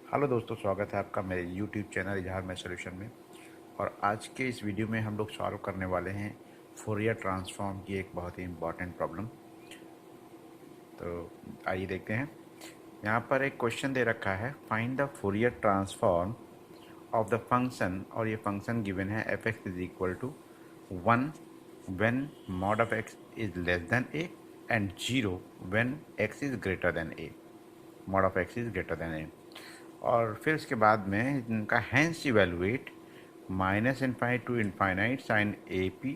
Hello दोस्तों, स्वागत है आपका मेरे यूट्यूब चैनल इजहार में सॉल्यूशन में। और आज के इस वीडियो में हम लोग सॉल्व करने वाले हैं फोरियर ट्रांसफॉर्म की एक बहुत ही इम्पॉर्टेंट प्रॉब्लम। तो आइए देखते हैं। यहाँ पर एक क्वेश्चन दे रखा है, find the Fourier transform of the function, और ये फंक्शन गिवन है F X is equal to 1 when mod of X is less than A and 0 when X is greater than A, mod of X is greater than A. और फिर उसके बाद में इनका hence evaluate minus infinite to infinite sine A P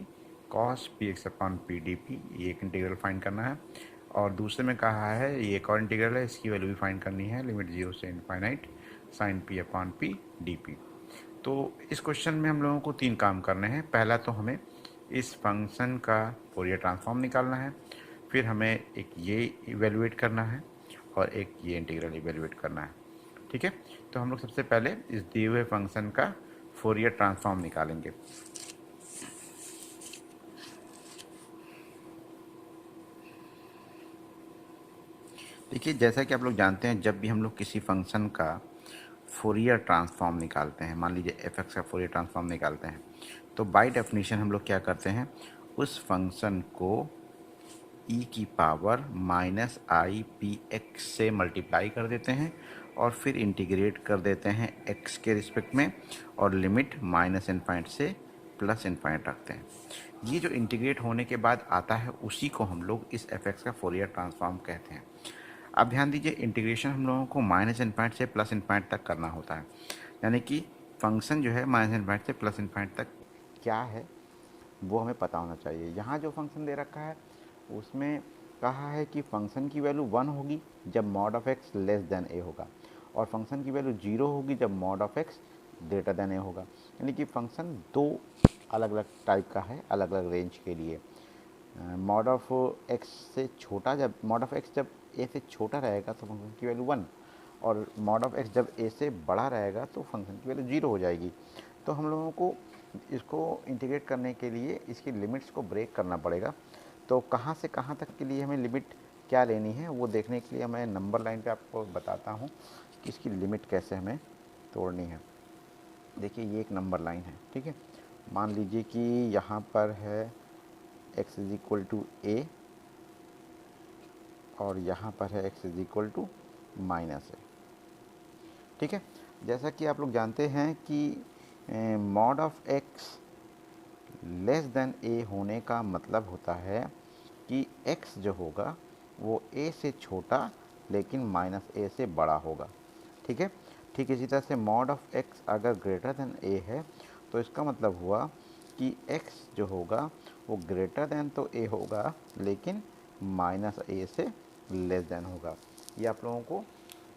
cos P X upon P D P, ये एक integral find करना है। और दूसरे में कहा है ये एक और इंटीग्रल है, इसकी वैल्यू भी फाइंड करनी है, लिमिट 0 से infinite sine P upon P D P. तो इस क्वेश्चन में हम लोगों को 3 काम करने हैं। पहला तो हमें इस फंक्शन का फोरियर ट्रांसफॉर्म निकालना है, फिर हमें एक ये इवेलुएट करना है और एक ये इंटीग्रल इवेलुएट करना है। ठीक है, तो हम लोग सबसे पहले इस दिए हुए फंक्शन का फोरियर ट्रांसफॉर्म निकालेंगे। देखिए, जैसा कि आप लोग जानते हैं, जब भी हम लोग किसी फंक्शन का फोरियर ट्रांसफॉर्म निकालते हैं, मान लीजिए एफ एक्स का फोरियर ट्रांसफॉर्म निकालते हैं, तो बाय डेफिनेशन हम लोग क्या करते हैं, उस फंक्शन को ई की power minus I P x से मल्टीप्लाई कर देते हैं और फिर इंटीग्रेट कर देते हैं एक्स के रिस्पेक्ट में, और लिमिट माइनस इनफाइनाइट से प्लस इनफाइनाइट रखते हैं। ये जो इंटीग्रेट होने के बाद आता है उसी को हम लोग इस एफ एक्स का फोरियर ट्रांसफॉर्म कहते हैं। अब ध्यान दीजिए, इंटीग्रेशन हम लोगों को माइनस इनफाइनाइट से प्लस इनफाइनाइट तक करना होता है, यानी कि फंक्शन जो है माइनस इनफाइनाइट से प्लस इनफाइनाइट तक क्या है वो हमें पता होना चाहिए। यहाँ जो फंक्शन दे रखा है उसमें कहा है कि फंक्शन की वैल्यू 1 होगी जब mod of X less than A होगा, और फंक्शन की वैल्यू 0 होगी जब mod of X greater than A होगा। यानी कि फंक्शन दो अलग अलग टाइप का है, अलग अलग रेंज के लिए। मॉड ऑफ एक्स से छोटा, जब मॉड ऑफ एक्स जब ए से छोटा रहेगा तो फंक्शन की वैल्यू 1, और मॉड ऑफ एक्स जब ए से बड़ा रहेगा तो फंक्शन की वैल्यू 0 हो जाएगी। तो हम लोगों को इसको इंटीग्रेट करने के लिए इसकी लिमिट्स को ब्रेक करना पड़ेगा। तो कहाँ से कहाँ तक के लिए हमें लिमिट क्या लेनी है वो देखने के लिए मैं नंबर लाइन पे आपको बताता हूँ कि इसकी लिमिट कैसे हमें तोड़नी है। देखिए, ये एक नंबर लाइन है, ठीक है। मान लीजिए कि यहाँ पर है x is equal to A और यहाँ पर है x is equal to minus A, ठीक है। जैसा कि आप लोग जानते हैं कि mod of x less than A होने का मतलब होता है कि x जो होगा वो a से छोटा लेकिन माइनस ए से बड़ा होगा, ठीक है। ठीक इसी तरह से मॉड ऑफ x अगर ग्रेटर देन a है तो इसका मतलब हुआ कि x जो होगा वो ग्रेटर देन तो a होगा लेकिन माइनस ए से लेस देन होगा। ये आप लोगों को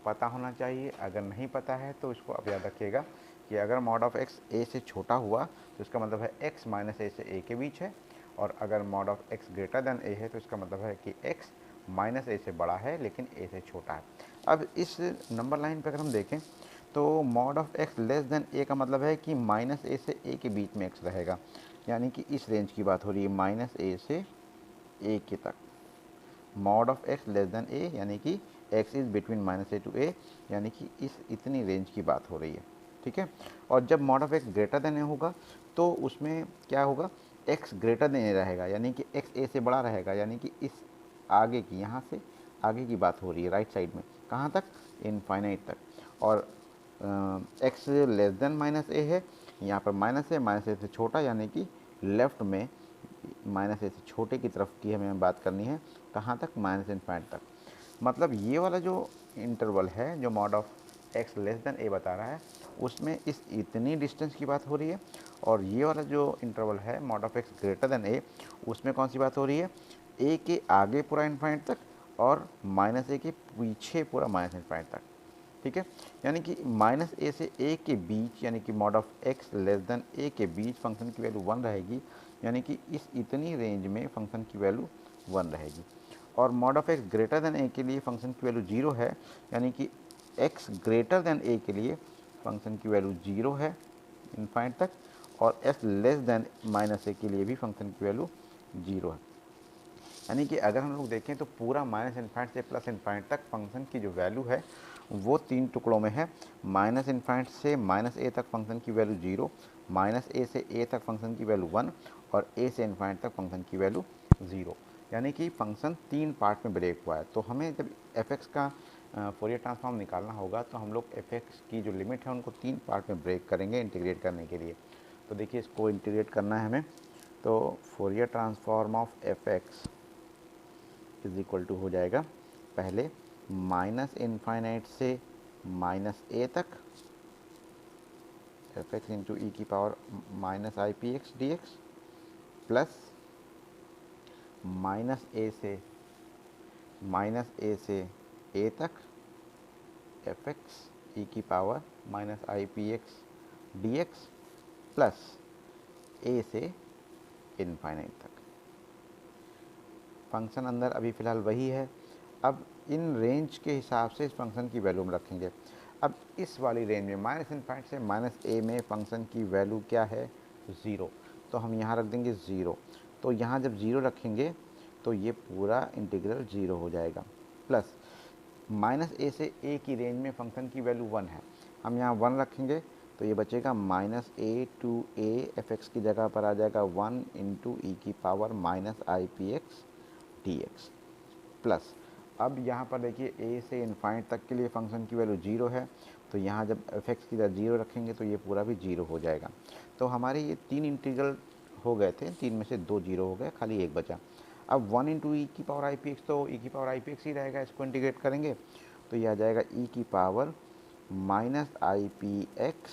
पता होना चाहिए। अगर नहीं पता है तो इसको आप याद रखिएगा कि अगर मॉड ऑफ एक्स ए से छोटा हुआ तो इसका मतलब है एक्स माइनस ए से ए के बीच है, और अगर mod of X greater than A है तो इसका मतलब है कि एक्स माइनस ए से बड़ा है लेकिन ए से छोटा है। अब इस नंबर लाइन पर अगर हम देखें तो mod of X less than A का मतलब है कि माइनस ए से ए के बीच में एक्स रहेगा, यानी कि इस रेंज की बात हो रही है, माइनस ए से ए के तक। Mod of X less than A यानी कि X is between minus A to A, यानी कि इस इतनी रेंज की बात हो रही है, ठीक है। और जब mod of X greater than A होगा तो उसमें क्या होगा, एक्स ग्रेटर देन ए रहेगा, यानी कि एक्स ए से बड़ा रहेगा, यानी कि इस आगे की, यहाँ से आगे की बात हो रही है, राइट साइड में, कहाँ तक, इनफाइनाइट तक। और एक्स लेस देन माइनस ए है, यहाँ पर माइनस है, माइनस ए से छोटा, यानी कि लेफ़्ट में माइनस ए से छोटे की तरफ की हमें बात करनी है, कहाँ तक, माइनस इनफाइनाइट तक। मतलब ये वाला जो इंटरवल है जो mod of X less than A बता रहा है उसमें इस इतनी डिस्टेंस की बात हो रही है, और ये वाला जो इंटरवल है mod of X greater than A उसमें कौन सी बात हो रही है, ए के आगे पूरा इनफाइनाइट तक और माइनस ए के पीछे पूरा माइनस इनफाइनाइट तक, ठीक है। यानी कि माइनस ए से ए के बीच, यानी कि mod of X less than A के बीच फंक्शन की वैल्यू 1 रहेगी, यानी कि इस इतनी रेंज में फंक्शन की वैल्यू 1 रहेगी। और mod of X greater than A के लिए फंक्शन की वैल्यू 0 है, यानी कि एक्स ग्रेटर देन ए के लिए फंक्शन की वैल्यू 0 है इनफाइनाइट तक, और एस लेस देन माइनस ए के लिए भी फंक्शन की वैल्यू 0 है। यानी कि अगर हम लोग देखें तो पूरा माइनस इनफाइनाइट से प्लस इनफाइनाइट तक फंक्शन की जो वैल्यू है वो 3 टुकड़ों में है, माइनस इन्फाइनाइट से माइनस ए तक फंक्शन की वैल्यू 0, माइनस ए से ए तक फंक्शन की वैल्यू 1 और ए से इन्फाइनाइट तक फंक्शन की वैल्यू 0। यानी कि फंक्शन 3 पार्ट में ब्रेक हुआ है। तो हमें जब एफ एक्स का फोरियर ट्रांसफॉर्म निकालना होगा तो हम लोग एफ एक्स की जो लिमिट है उनको 3 पार्ट में ब्रेक करेंगे इंटीग्रेट करने के लिए। तो देखिए इसको इंटीग्रेट करना है हमें, तो Fourier transform of F X is equal to हो जाएगा पहले माइनस इन्फाइनाइट से माइनस ए तक एफ एक्स इंटू ई की power minus I P X D X plus minus A से ए तक एफ एक्स ई की power minus I P X D X plus A से infinite तक। Function अंदर अभी फ़िलहाल वही है। अब इन रेंज के हिसाब से इस फंक्शन की वैल्यू हम रखेंगे। अब इस वाली रेंज में माइनस इनफाइनाइट से माइनस ए में फंक्शन की वैल्यू क्या है? 0। तो हम यहाँ रख देंगे 0। तो यहाँ जब 0 रखेंगे तो ये पूरा इंटीग्रल 0 हो जाएगा। प्लस माइनस ए से ए की रेंज में फंक्शन की वैल्यू 1 है, हम यहाँ 1 रखेंगे तो ये बचेगा minus A to A F X की जगह पर आ जाएगा 1 इंटू ई की power minus I P X D X plus अब यहाँ पर देखिए ए से इनफाइनाइट तक के लिए फंक्शन की वैल्यू 0 है, तो यहाँ जब एफ एक्स की जगह 0 रखेंगे तो ये पूरा भी 0 हो जाएगा। तो हमारे ये 3 इंटीग्रल हो गए थे, 3 में से 2 0 हो गए, खाली एक बचा। अब 1 इंटू ई की पावर आई पी एक्स, तो ई की पावर आई पी एक्स ही रहेगा, इसको इंटीग्रेट करेंगे तो ये आ जाएगा ई की power minus I P X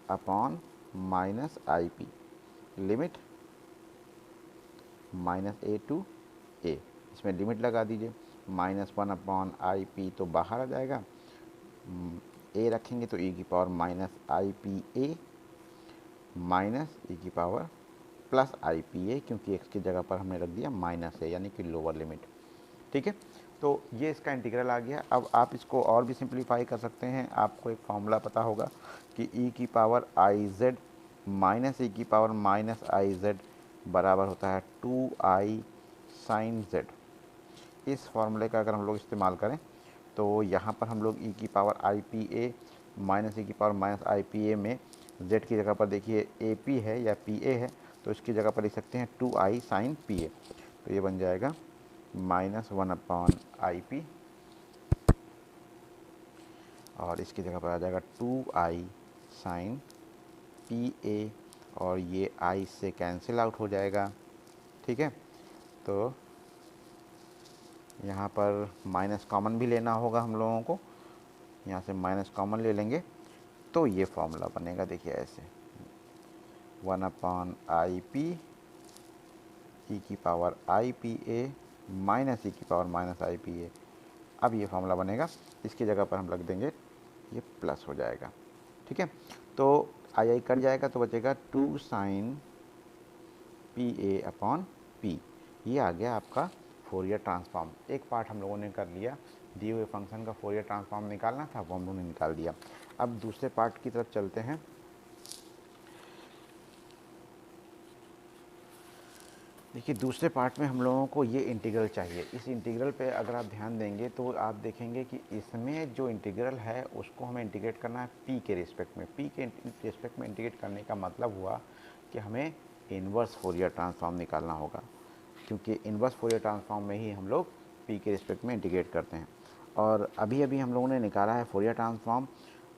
upon minus I P, limit minus A to A, इसमें लिमिट लगा दीजिए, -1 अपॉन आई पी तो बाहर आ जाएगा, ए रखेंगे तो ई की power minus I P A minus E की power plus I P A, क्योंकि एक्स की जगह पर हमने रख दिया माइनस ए यानी कि लोअर लिमिट। ठीक है, तो ये इसका इंटीग्रल आ गया। अब आप इसको और भी सिंप्लीफाई कर सकते हैं। आपको एक फॉर्मूला पता होगा कि ई की power I Z minus E की पावर माइनस आई जेड बराबर होता है 2i साइन जेड। इस फॉर्मूले का अगर हम लोग इस्तेमाल करें तो यहाँ पर हम लोग ई की power I P A minus E की power minus I P A में जेड की जगह पर देखिए ए पी है या पी ए है, तो इसकी जगह पर लिख सकते हैं 2i साइन पी ए। तो ये बन जाएगा -1 अपॉन आई पी और इसकी जगह पर आ जाएगा 2i साइन पी ए और ये i से कैंसिल आउट हो जाएगा। ठीक है, तो यहाँ पर माइनस कॉमन भी लेना होगा हम लोगों को, यहाँ से माइनस कॉमन ले लेंगे तो ये फॉर्मूला बनेगा, देखिए ऐसे 1 अपॉन आई पी ई की power I P A minus E की power minus I P A. अब ये फॉर्मूला बनेगा, इसकी जगह पर हम रख देंगे ये प्लस हो जाएगा। ठीक है, तो आई कट जाएगा तो बचेगा 2 sine P A upon P. ये आ गया आपका फोरियर ट्रांसफॉर्म। एक पार्ट हम लोगों ने कर लिया, दिए हुए फंक्शन का फोरियर ट्रांसफॉर्म निकालना था वो हम लोगों ने निकाल दिया। अब दूसरे पार्ट की तरफ चलते हैं। देखिए दूसरे पार्ट में हम लोगों को ये इंटीग्रल चाहिए। इस इंटीग्रल पे अगर आप ध्यान देंगे तो आप देखेंगे कि इसमें जो इंटीग्रल है उसको हमें इंटीग्रेट करना है पी के रिस्पेक्ट में। पी के रिस्पेक्ट में इंटीग्रेट करने का मतलब हुआ कि हमें इन्वर्स फोरियर ट्रांसफॉर्म निकालना होगा, क्योंकि इन्वर्स फोरियर ट्रांसफॉर्म में ही हम लोग पी के रिस्पेक्ट में इंटीग्रेट करते हैं। और अभी अभी हम लोगों ने निकाला है फोरियर ट्रांसफॉर्म।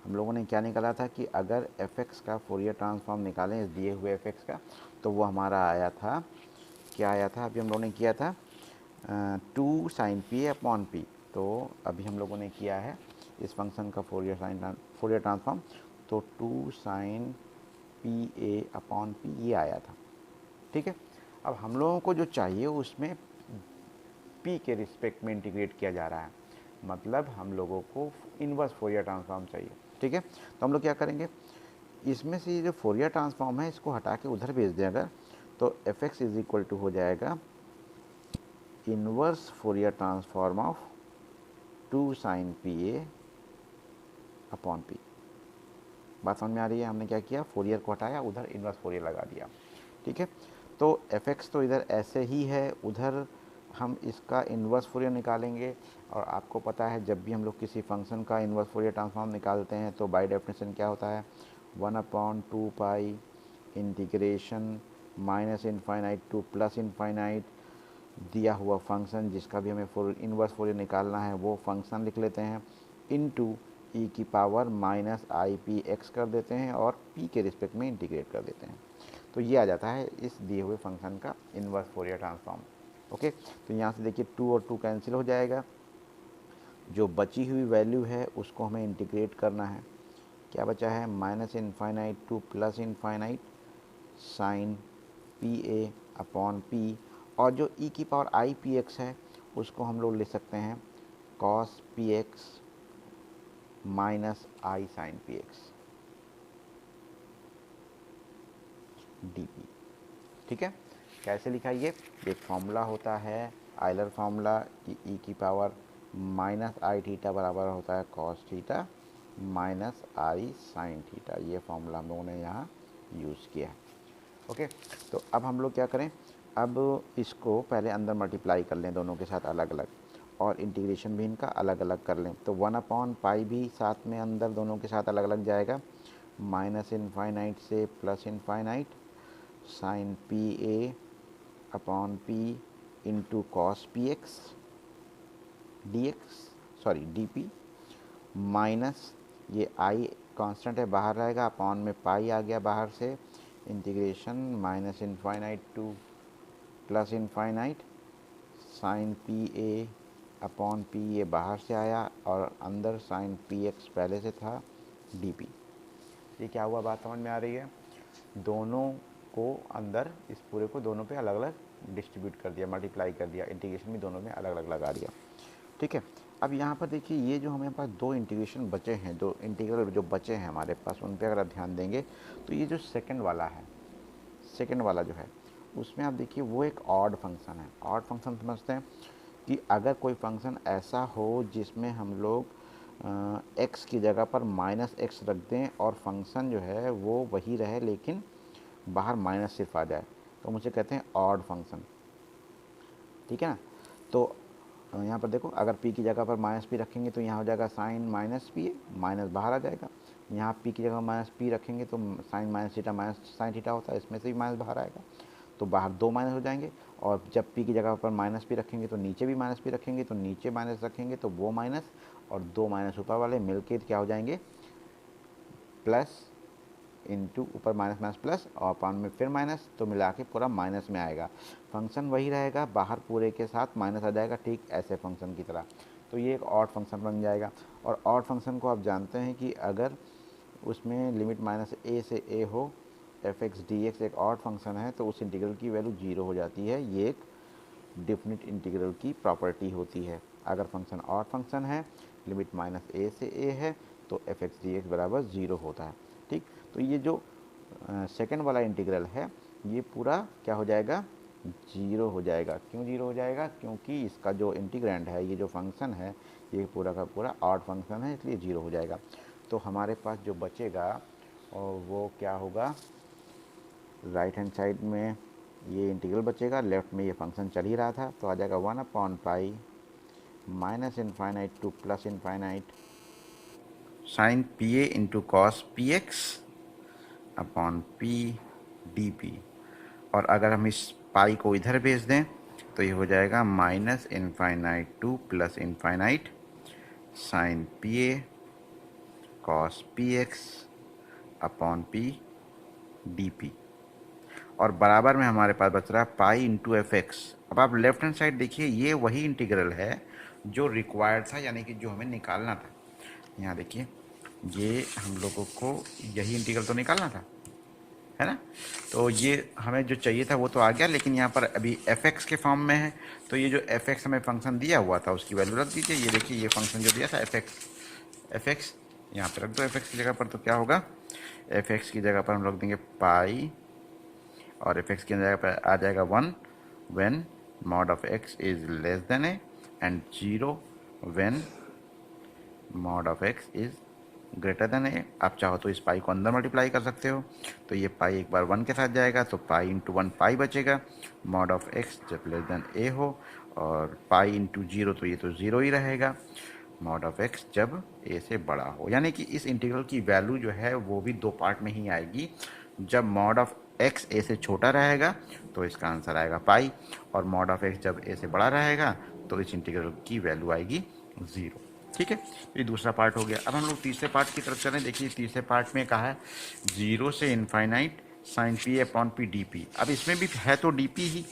हम लोगों ने क्या निकाला था कि अगर एफ एक्स का फोरियर ट्रांसफॉर्म निकालें इस दिए हुए एफ एक्स का, तो वो हमारा आया था, क्या आया था अभी हम लोगों ने किया था 2 साइन पी अपॉन पी। तो अभी हम लोगों ने किया है इस फंक्शन का फोरियर ट्रांसफॉर्म, तो 2 sine P A upon P ये आया था। ठीक है, अब हम लोगों को जो चाहिए उसमें पी के रिस्पेक्ट में इंटीग्रेट किया जा रहा है, मतलब हम लोगों को इन्वर्स फोरियर ट्रांसफॉर्म चाहिए। ठीक है, तो हम लोग क्या करेंगे, इसमें से जो फोरियर ट्रांसफॉर्म है इसको हटा के उधर भेज दें अगर, तो F X is equal to हो जाएगा inverse Fourier transform of 2 sine P A upon P. बात समझ में आ रही है? हमने क्या किया, फोरियर को हटाया, उधर इन्वर्स फोरियर लगा दिया। ठीक है, तो एफ एक्स तो इधर ऐसे ही है, उधर हम इसका इन्वर्स फोरियर निकालेंगे। और आपको पता है जब भी हम लोग किसी फंक्शन का इन्वर्स फोरियर ट्रांसफॉर्म निकालते हैं तो बाय डेफिनेशन क्या होता है, 1/2 पाई integration minus infinite to plus infinite दिया हुआ फंक्शन जिसका भी हमें इन्वर्स फोरियर निकालना है वो फंक्शन लिख लेते हैं, इनटू ई की power minus I P x कर देते हैं और पी के रिस्पेक्ट में इंटीग्रेट कर देते हैं। तो ये आ जाता है इस दिए हुए फंक्शन का इन्वर्स फोरियर ट्रांसफॉर्म। ओके, तो यहाँ से देखिए 2 और 2 कैंसिल हो जाएगा, जो बची हुई वैल्यू है उसको हमें इंटीग्रेट करना है। क्या बचा है, minus infinite to plus infinite sine P A upon P, और जो ई की पावर आई पी एक्स है उसको हम लोग लिख सकते हैं cos P X minus I sine P X D P. ठीक है, कैसे लिखा ये, एक फॉर्मूला होता है आयलर फार्मूला कि ई की पावर माइनस आई थीटा बराबर होता है cos theta minus I sine theta. ये फॉर्मूला हम लोगों ने यहाँ यूज़ किया है। ओके, तो अब हम लोग क्या करें, अब इसको पहले अंदर मल्टीप्लाई कर लें दोनों के साथ अलग अलग, और इंटीग्रेशन भी इनका अलग अलग कर लें। तो 1/पाई भी साथ में अंदर दोनों के साथ अलग अलग जाएगा, माइनस इनफाइनाइट से plus infinite sine P A upon P into cos P X D X, sorry D P, minus ये आई कांस्टेंट है बाहर रहेगा, अपॉन में पाई आ गया बाहर से, integration minus infinite to plus infinite sine P A upon P, ये बाहर से आया और अंदर साइन पी एक्स पहले से था डी पी। ये क्या हुआ, बात समझ में आ रही है। दोनों को अंदर इस पूरे को दोनों पे अलग अलग डिस्ट्रीब्यूट कर दिया, मल्टीप्लाई कर दिया, इंटीग्रेशन भी दोनों में अलग अलग लगा दिया। ठीक है, अब यहाँ पर देखिए ये जो हमारे पास दो इंटीग्रेशन बचे हैं, दो इंटीग्रल जो बचे हैं हमारे पास, उन पर अगर आप ध्यान देंगे तो ये जो सेकंड वाला है, सेकंड वाला जो है उसमें आप देखिए वो एक ऑड फंक्शन है। ऑड फंक्शन समझते हैं कि अगर कोई फंक्शन ऐसा हो जिसमें हम लोग एक्स की जगह पर माइनस एक्स रख दें और फंक्शन जो है वो वही रहे लेकिन बाहर माइनस सिर्फ आ जाए, तो मुझे कहते हैं ऑड फंक्शन। ठीक है ना, तो यहाँ पर देखो अगर p की जगह पर माइनस पी रखेंगे तो यहाँ हो जाएगा साइन माइनस पी, माइनस बाहर आ जाएगा। यहाँ p की जगह माइनस पी रखेंगे तो sine minus theta minus sine theta होता है, इसमें से भी माइनस बाहर आएगा, तो बाहर दो माइनस हो जाएंगे। और जब p की जगह पर माइनस पी रखेंगे तो नीचे भी माइनस पी रखेंगे, तो नीचे माइनस रखेंगे तो वो माइनस और दो माइनस ऊपर वाले मिलके क्या हो जाएंगे, प्लस इंटू ऊपर माइनस माइनस प्लस और अपॉन में फिर माइनस, तो मिला के पूरा माइनस में आएगा। फंक्शन वही रहेगा, बाहर पूरे के साथ माइनस आ जाएगा, ठीक ऐसे फंक्शन की तरह। तो ये एक ऑड फंक्शन बन जाएगा। और ऑड फंक्शन को आप जानते हैं कि अगर उसमें लिमिट माइनस ए से ए हो, एफ एक्स डी एक्स एक ऑड फंक्शन है, तो उस इंटीग्रल की वैल्यू 0 हो जाती है। ये एक डिफिनिट इंटीग्रल की प्रॉपर्टी होती है। अगर फंक्शन ऑड फंक्शन है, लिमिट माइनस ए से ए है, तो एफ एक्स डी एक्स बराबर 0 होता है। ठीक, तो ये जो सेकंड वाला इंटीग्रल है ये पूरा क्या हो जाएगा, 0 हो जाएगा। क्यों 0 हो जाएगा, क्योंकि इसका जो इंटीग्रेंड है, ये जो फंक्शन है ये पूरा का पूरा ऑड फंक्शन है, इसलिए 0 हो जाएगा। तो हमारे पास जो बचेगा और वो क्या होगा, राइट हैंड साइड में ये इंटीग्रल बचेगा, लेफ्ट में ये फंक्शन चल ही रहा था, तो आ जाएगा 1/पाई minus infinite to plus infinite sine P A into cos P X upon P D P. और अगर हम इस पाई को इधर भेज दें तो ये हो जाएगा minus infinite to plus infinite sine P A cos P X upon P D P. और बराबर में हमारे पास बच रहा है पाई इंटू एफ एक्स। अब आप लेफ्ट हैंड साइड देखिए, ये वही इंटीग्रल है जो रिक्वायर्ड था, यानी कि जो हमें निकालना था। यहाँ देखिए ये हम लोगों को यही इंटीग्रल तो निकालना था, है ना। तो ये हमें जो चाहिए था वो तो आ गया, लेकिन यहाँ पर अभी एफ एक्स के फॉर्म में है, तो ये जो एफ एक्स हमें फंक्शन दिया हुआ था उसकी वैल्यू रख दीजिए। ये देखिए ये फंक्शन जो दिया था एफ एक्स यहाँ पर रख दो एफ एक्स की जगह पर, तो क्या होगा, एफ एक्स की जगह पर हम रख देंगे पाई और एफ एक्स की जगह पर आ जाएगा 1 when mod of X is less than A and 0 when mod of X is greater than A. आप चाहो तो इस पाई को अंदर मल्टीप्लाई कर सकते हो, तो ये पाई एक बार 1 के साथ जाएगा तो पाई इंटू 1 पाई बचेगा। मॉड ऑफ एक्स जब लेस देन ए हो, और पाई इंटू 0 तो ये तो 0 ही रहेगा। मॉड ऑफ एक्स जब ए से बड़ा हो, यानी कि इस इंटीग्रल की वैल्यू जो है वो भी दो पार्ट में ही आएगी। जब मॉड ऑफ एक्स ए से छोटा रहेगा तो इसका आंसर आएगा पाई, और मॉड ऑफ एक्स जब ए से बड़ा रहेगा तो इस इंटीग्रल की वैल्यू आएगी 0। ठीक है, ये दूसरा पार्ट हो गया। अब हम लोग तीसरे पार्ट की तरफ चलें। देखिए तीसरे पार्ट में कहा है 0 से infinite sine P upon P D P. अब इसमें भी है तो डी पी ही,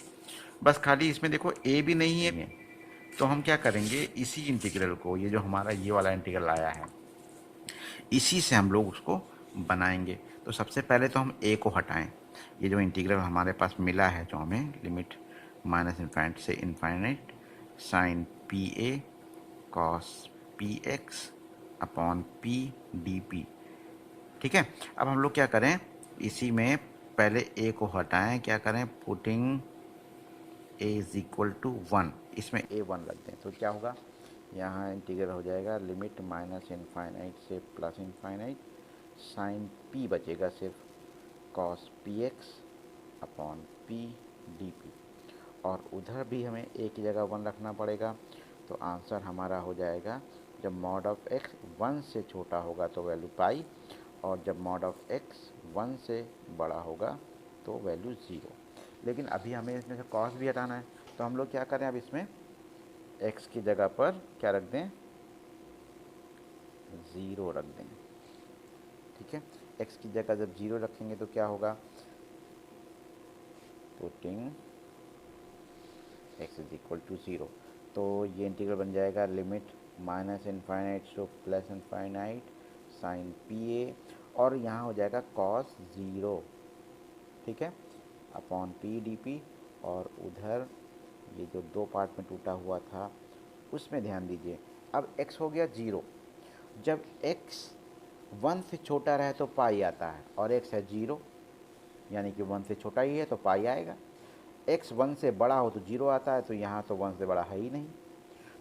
बस खाली इसमें देखो ए भी नहीं है। तो हम क्या करेंगे, इसी इंटीग्रल को, ये जो हमारा ये वाला इंटीग्रल आया है, इसी से हम लोग उसको बनाएंगे। तो सबसे पहले तो हम ए को हटाएं। ये जो इंटीग्रल हमारे पास मिला है, जो हमें लिमिट माइनस इनफाइनाइट से infinite sine P A cos P X upon P D P. ठीक है, अब हम लोग क्या करें, इसी में पहले ए को हटाएं। क्या करें, putting A is equal to 1, इसमें ए 1 रख दें तो क्या होगा, यहाँ इंटीग्रल हो जाएगा लिमिट माइनस इनफाइनाइट से प्लस इनफाइनाइट साइन पी बचेगा सिर्फ cos P X upon P D P, और उधर भी हमें ए की जगह 1 रखना पड़ेगा। तो आंसर हमारा हो जाएगा, जब मॉड ऑफ एक्स 1 से छोटा होगा तो वैल्यू पाई, और जब मॉड ऑफ एक्स 1 से बड़ा होगा तो वैल्यू 0। लेकिन अभी हमें इसमें से कॉस भी हटाना है, तो हम लोग क्या करें, अब इसमें एक्स की जगह पर क्या रख दें, 0 रख दें। ठीक है, एक्स की जगह जब 0 रखेंगे तो क्या होगा, putting X is equal to 0, तो ये इंटीग्रल बन जाएगा लिमिट माइनस इनफाइनाइट से plus infinite sine P A, और यहाँ हो जाएगा कॉस 0, ठीक है, अपॉन पी डी पी। और उधर ये जो दो पार्ट में टूटा हुआ था उसमें ध्यान दीजिए, अब x हो गया 0। जब x 1 से छोटा रहे तो पाई आता है, और x है 0, यानी कि 1 से छोटा ही है तो पाई आएगा। x 1 से बड़ा हो तो 0 आता है, तो यहाँ तो 1 से बड़ा है ही नहीं,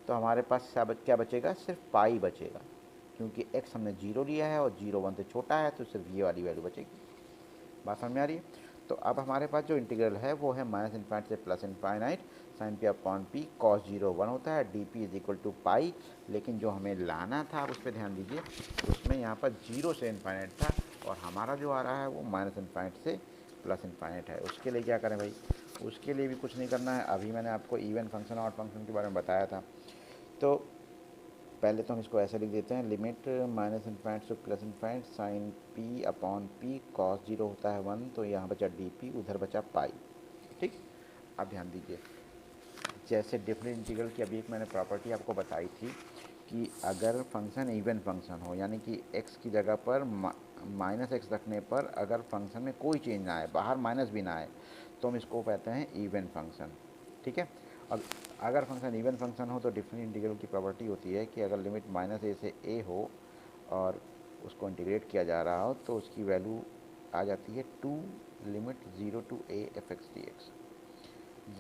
तो हमारे पास क्या बचेगा, सिर्फ पाई बचेगा, क्योंकि x हमने 0 लिया है और 0 1 से छोटा है, तो सिर्फ ये वाली वैल्यू बचेगी। बात समझ में आ रही है। तो अब हमारे पास जो इंटीग्रल है वो है माइनस इनफाइनाइट से plus infinite sine P upon P cos 0 1 होता है, D P is equal to pi. लेकिन जो हमें लाना था उस पर ध्यान दीजिए, उसमें यहाँ पर 0 से इनफाइनाइट था, और हमारा जो आ रहा है वो माइनस इनफाइनाइट से प्लस इनफाइनाइट है। उसके लिए क्या करें भाई, उसके लिए भी कुछ नहीं करना है। अभी मैंने आपको इवन फंक्शन और फंक्शन के बारे में बताया था, तो पहले तो हम इसको ऐसे लिख देते हैं, लिमिट माइनस इनफाइनाइट से plus infinite sine P upon P cos 0 होता है 1, तो यहाँ बचा डी पी, उधर बचा पाई। ठीक, अब ध्यान दीजिए, जैसे डिफरेंट इंटीग्रल की अभी एक मैंने प्रॉपर्टी आपको बताई थी कि अगर फंक्शन इवन फंक्शन हो, यानी कि x की जगह पर माइनस एक्स रखने पर अगर फंक्शन में कोई चेंज ना आए, बाहर माइनस भी ना आए, तो हम इसको कहते हैं इवन फंक्शन। ठीक है, अब अगर फंक्शन इवन फंक्शन हो तो डिफरेंट इंटीग्रल की प्रॉपर्टी होती है कि अगर लिमिट माइनस ए से ए हो और उसको इंटीग्रेट किया जा रहा हो तो उसकी वैल्यू आ जाती है 2 limit 0 to A F X D X.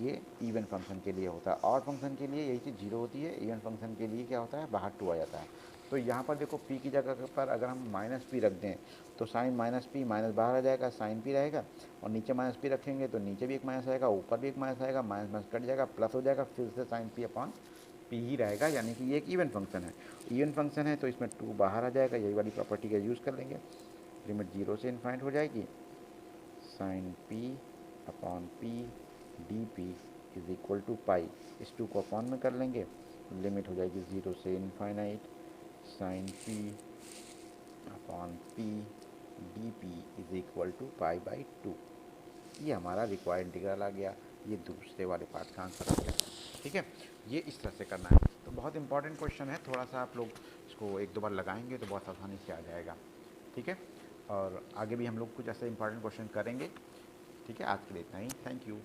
ये इवन फंक्शन के लिए होता है, और फंक्शन के लिए यही चीज़ 0 होती है, इवन फंक्शन के लिए क्या होता है, बाहर 2 आ जाता है। तो यहाँ पर देखो p की जगह पर अगर हम माइनस पी रख दें तो साइन माइनस पी माइनस बाहर आ जाएगा, साइन पी रहेगा, और नीचे माइनस पी रखेंगे तो नीचे भी एक माइनस आएगा, ऊपर भी एक माइनस आएगा, माइनस माइनस कट जाएगा, प्लस हो जाएगा, फिर से साइन पी अपॉन पी ही रहेगा, यानी कि ये एक इवन फंक्शन है। इवन फंक्शन है तो इसमें 2 बाहर आ जाएगा, यही वाली प्रॉपर्टी का यूज़ कर लेंगे। लिमिट 0 से इनफाइनाइट हो जाएगी, sine P upon P D P is equal to pi, इस 2 को अपॉन में कर लेंगे, लिमिट हो जाएगी 0 से infinite sine P upon P D P is equal to pi by 2। ये हमारा रिक्वायर्ड इंटीग्रल आ गया, ये दूसरे वाले पार्ट का आंसर आ गया। ठीक है, ये इस तरह से करना है। तो बहुत इंपॉर्टेंट क्वेश्चन है, थोड़ा सा आप लोग इसको 1-2 बार लगाएंगे तो बहुत आसानी से आ जाएगा। ठीक है, और आगे भी हम लोग कुछ ऐसे इंपॉर्टेंट क्वेश्चन करेंगे। ठीक है, आज के लिए इतना ही, थैंक यू।